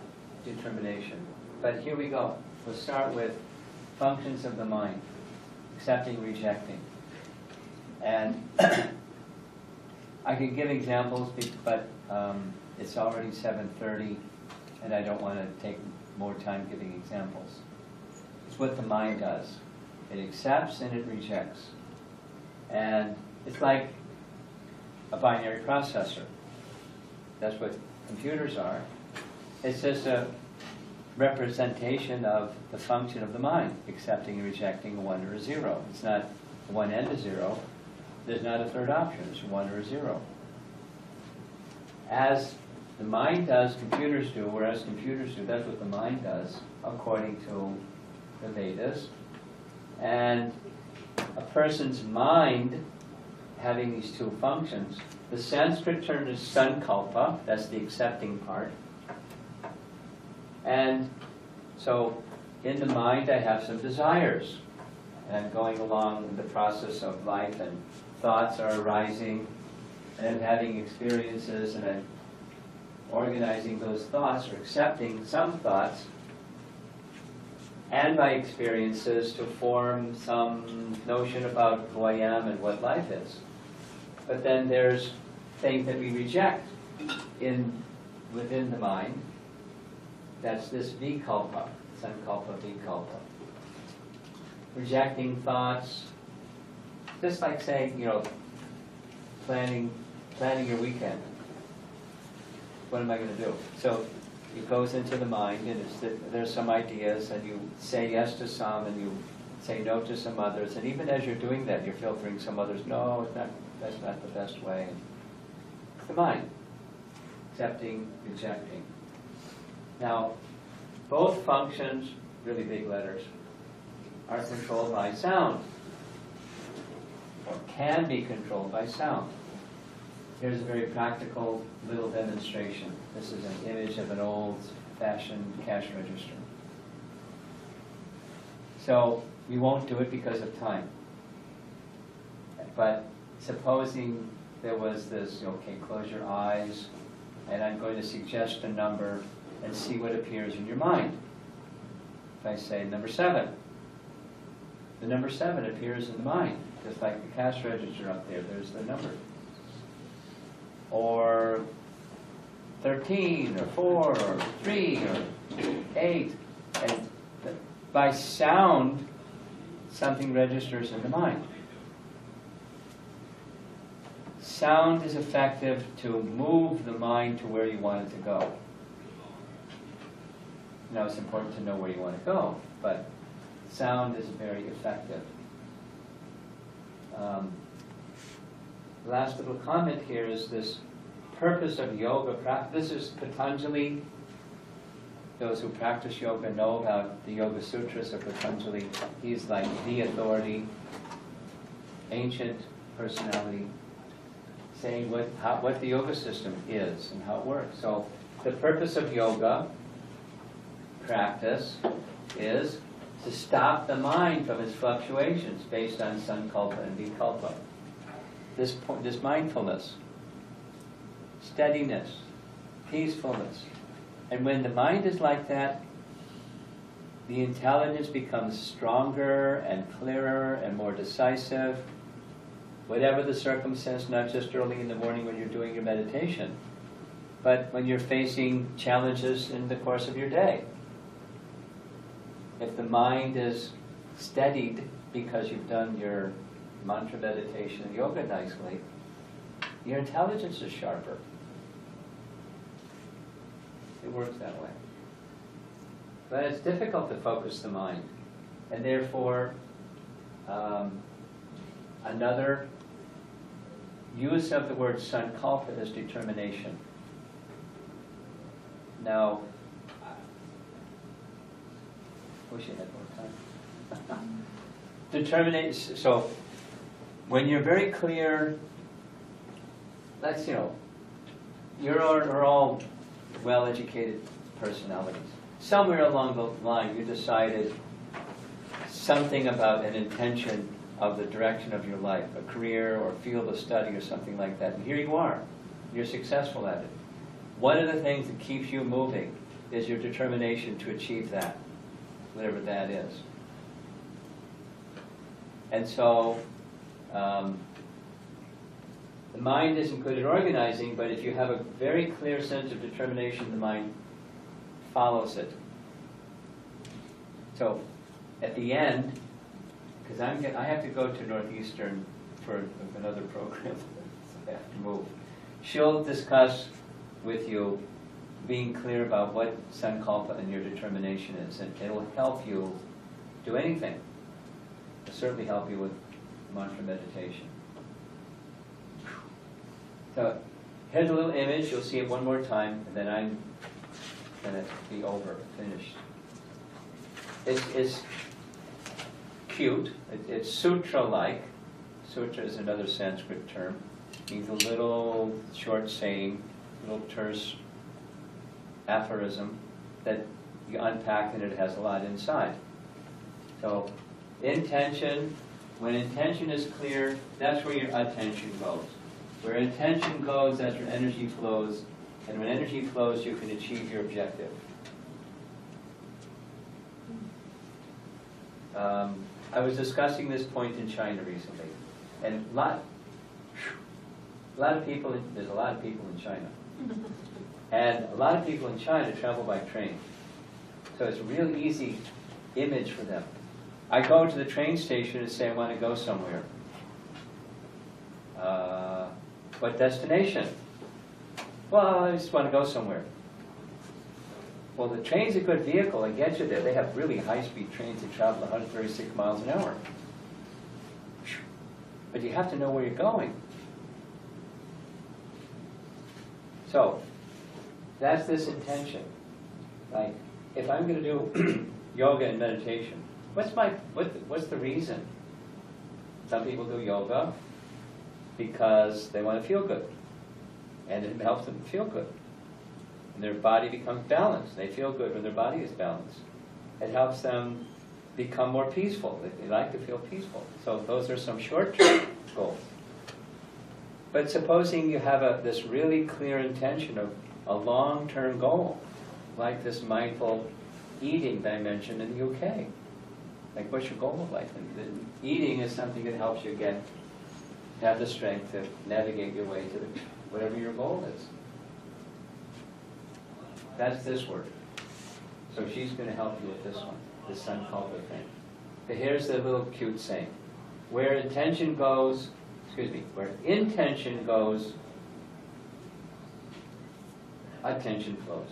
determination. But here we go. We'll start with functions of the mind: accepting, rejecting. And I could give examples, but it's already 7:30, and I don't want to take more time giving examples. It's what the mind does. It accepts and it rejects. And it's like a binary processor. That's what computers are. It's just a representation of the function of the mind, accepting and rejecting a 1 or a 0. It's not 1 and a 0. There's not a third option. It's a 1 or a 0. As the mind does, computers do, whereas computers do, that's what the mind does, according to the Vedas. And a person's mind having these two functions, the Sanskrit term is sankalpa, that's the accepting part. And so in the mind I have some desires, and I'm going along in the process of life, and thoughts are arising, and I'm having experiences, and I'm organizing those thoughts or accepting some thoughts and my experiences to form some notion about who I am and what life is. But then there's things that we reject within the mind. That's this vikalpa. sankalpa, vikalpa. Rejecting thoughts, just like saying, planning your weekend. What am I going to do? So it goes into the mind, and there's some ideas, and you say yes to some, and you say no to some others, and even as you're doing that, you're filtering some others. No, that's not the best way. It's the mind. Accepting, rejecting. Now, both functions, really big letters, are controlled by sound, or can be controlled by sound. Here's a very practical little demonstration. This is an image of an old-fashioned cash register. So we won't do it because of time. But supposing there was this, okay, close your eyes, and I'm going to suggest a number and see what appears in your mind. If I say number 7, the number 7 appears in the mind, just like the cash register up there, there's the number. Or 13, or 4, or 3, or 8. And by sound, something registers in the mind. Sound is effective to move the mind to where you want it to go. Now, it's important to know where you want to go, but sound is very effective. Last little comment here is this purpose of yoga practice. This is Patanjali. Those who practice yoga know about the Yoga Sutras of Patanjali. He's like the authority, ancient personality, saying what the yoga system is and how it works. So the purpose of yoga practice is to stop the mind from its fluctuations based on sankalpa and vikalpa. This mindfulness, steadiness, peacefulness. And when the mind is like that, the intelligence becomes stronger and clearer and more decisive, whatever the circumstance, not just early in the morning when you're doing your meditation, but when you're facing challenges in the course of your day. If the mind is steadied because you've done your mantra meditation and yoga nicely, your intelligence is sharper. It works that way. But it's difficult to focus the mind. And therefore, another use of the word sankalpa is determination. Now, I wish I had more time. Determination, so when you're very clear, you're all well-educated personalities. Somewhere along the line you decided something about an intention of the direction of your life, a career or field of study or something like that. And here you are. You're successful at it. One of the things that keeps you moving is your determination to achieve that, whatever that is. And so the mind isn't good at organizing, but if you have a very clear sense of determination, the mind follows it. So at the end, because I have to go to Northeastern for another program, so I have to move. She'll discuss with you being clear about what sankalpa and your determination is, and it'll help you do anything. It'll certainly help you with mantra meditation. So here's a little image. You'll see it one more time, and then I'm going to be over, finished. It's cute. It's sutra-like. Sutra is another Sanskrit term. It means a little short saying, a little terse aphorism that you unpack and it has a lot inside. So intention, when intention is clear, that's where your attention goes. Where intention goes, that's where energy flows. And when energy flows, you can achieve your objective. I was discussing this point in China recently. And a lot of people, there's a lot of people in China. And a lot of people in China travel by train. So it's a real easy image for them. I go to the train station and say I want to go somewhere. What destination? Well, I just want to go somewhere. Well, the train's a good vehicle to get you there. They have really high-speed trains that travel 136 miles an hour. But you have to know where you're going. So, that's this intention. Like, if I'm going to do yoga and meditation, what's the reason? Some people do yoga because they want to feel good, and it helps them feel good. And their body becomes balanced. They feel good when their body is balanced. It helps them become more peaceful. They like to feel peaceful. So those are some short-term goals. But supposing you have this really clear intention of a long-term goal, like this mindful eating that I mentioned in the UK. Like, what's your goal of life? And eating is something that helps you have the strength to navigate your way to whatever your goal is. That's this word. So she's going to help you with this one, this sankalpa thing. But here's the little cute saying. Where intention goes, where intention goes, attention flows.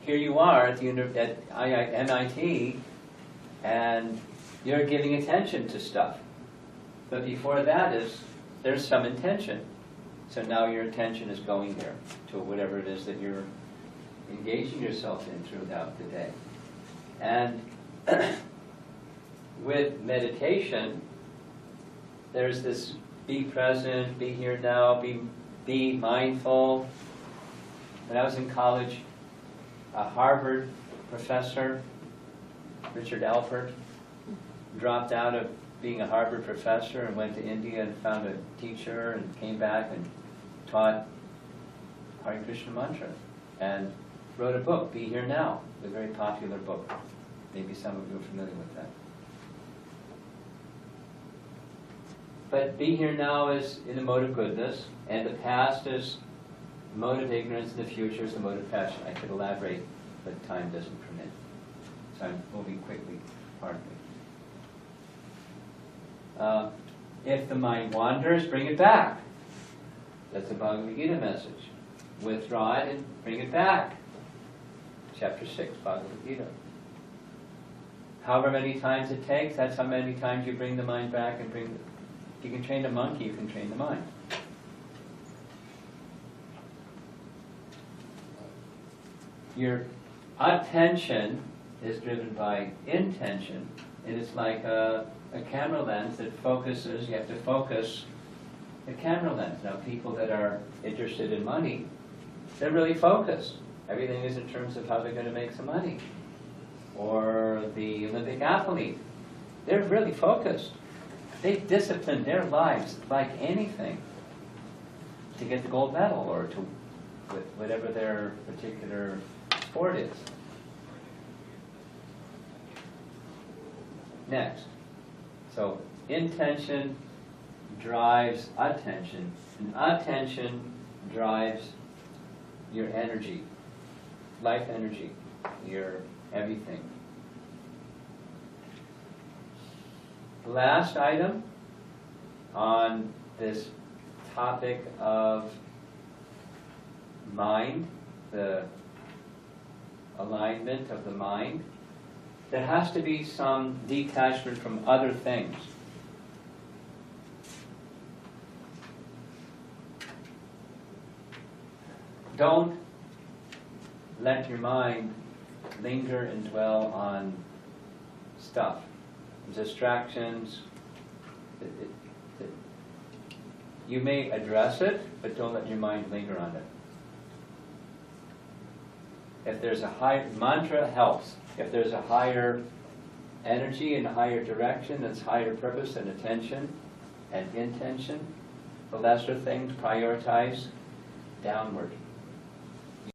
Here you are at MIT, and you're giving attention to stuff. But before that there's some intention. So now your attention is going there to whatever it is that you're engaging yourself in throughout the day. And with meditation, there's this be present, be here now, be mindful. When I was in college, a Harvard professor, Richard Alpert, dropped out of being a Harvard professor and went to India and found a teacher and came back and taught Hare Krishna mantra and wrote a book, Be Here Now, a very popular book. Maybe some of you are familiar with that. But Be Here Now is in the mode of goodness, and the past is the mode of ignorance, and the future is the mode of passion. I could elaborate, but time doesn't permit. So I'm moving quickly, pardon me. If the mind wanders, bring it back. That's the Bhagavad Gita message. Withdraw it and bring it back. Chapter 6, Bhagavad Gita. However many times it takes, that's how many times you bring the mind back and if you can train a monkey, you can train the mind. Your attention is driven by intention. It is like a camera lens that focuses. You have to focus the camera lens. Now, people that are interested in money, they're really focused. Everything is in terms of how they're going to make some money. Or the Olympic athlete, they're really focused. They discipline their lives like anything to get the gold medal or to whatever their particular sport is. Next. So, intention drives attention, and attention drives your energy, life energy, your everything. The last item on this topic of mind, the alignment of the mind, there has to be some detachment from other things. Don't let your mind linger and dwell on stuff, distractions. You may address it, but don't let your mind linger on it. If there's a high mantra, helps. If there's a higher energy and a higher direction, that's higher purpose and attention and intention, the lesser things prioritize downward.